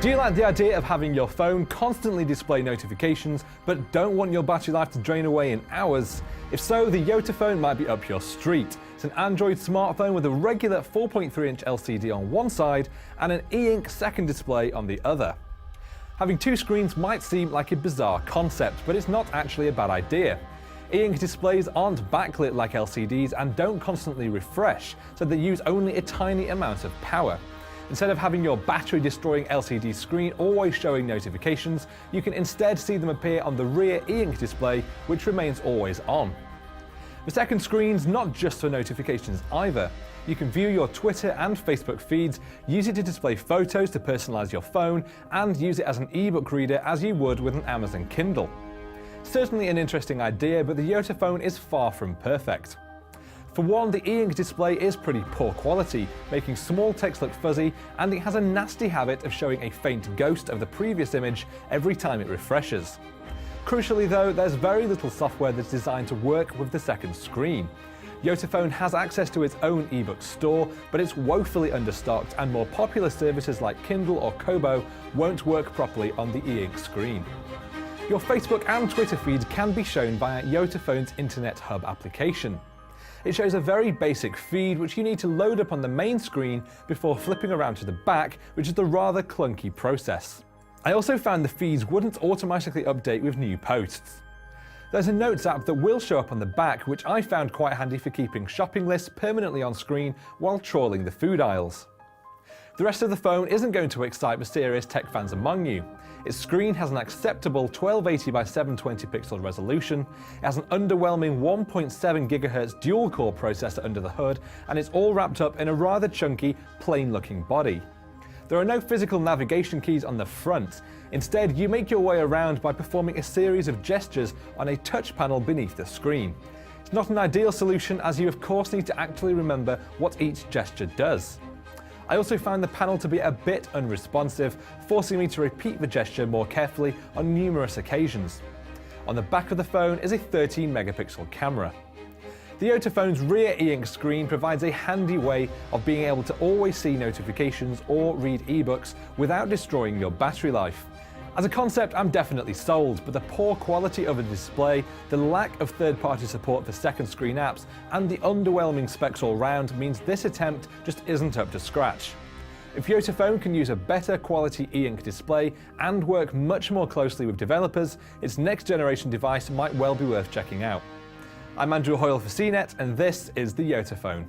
Do you like the idea of having your phone constantly display notifications, but don't want your battery life to drain away in hours? If so, the Yotaphone might be up your street. It's an Android smartphone with a regular 4.3-inch LCD on one side and an e-ink second display on the other. Having two screens might seem like a bizarre concept, but it's not actually a bad idea. E-ink displays aren't backlit like LCDs and don't constantly refresh, so they use only a tiny amount of power. Instead of having your battery-destroying LCD screen always showing notifications, you can instead see them appear on the rear e-ink display, which remains always on. The second screen's not just for notifications either. You can view your Twitter and Facebook feeds, use it to display photos to personalize your phone, and use it as an ebook reader as you would with an Amazon Kindle. Certainly an interesting idea, but the Yotaphone is far from perfect. For one, the e-ink display is pretty poor quality, making small text look fuzzy, and it has a nasty habit of showing a faint ghost of the previous image every time it refreshes. Crucially though, there's very little software that's designed to work with the second screen. Yotaphone has access to its own ebook store, but it's woefully understocked, and more popular services like Kindle or Kobo won't work properly on the e-ink screen. Your Facebook and Twitter feeds can be shown via Yotaphone's Internet Hub application. It shows a very basic feed which you need to load up on the main screen before flipping around to the back, which is the rather clunky process. I also found the feeds wouldn't automatically update with new posts. There's a Notes app that will show up on the back, which I found quite handy for keeping shopping lists permanently on screen while trawling the food aisles. The rest of the phone isn't going to excite the serious tech fans among you. Its screen has an acceptable 1280 by 720 pixel resolution, it has an underwhelming 1.7 GHz dual-core processor under the hood, and it's all wrapped up in a rather chunky, plain-looking body. There are no physical navigation keys on the front. Instead, you make your way around by performing a series of gestures on a touch panel beneath the screen. It's not an ideal solution, as you of course need to actually remember what each gesture does. I also found the panel to be a bit unresponsive, forcing me to repeat the gesture more carefully on numerous occasions. On the back of the phone is a 13-megapixel camera. The Yotaphone's rear e-ink screen provides a handy way of being able to always see notifications or read ebooks without destroying your battery life. As a concept, I'm definitely sold, but the poor quality of the display, the lack of third-party support for second screen apps, and the underwhelming specs all round means this attempt just isn't up to scratch. If Yotaphone can use a better quality e-ink display and work much more closely with developers, its next generation device might well be worth checking out. I'm Andrew Hoyle for CNET, and this is the Yotaphone.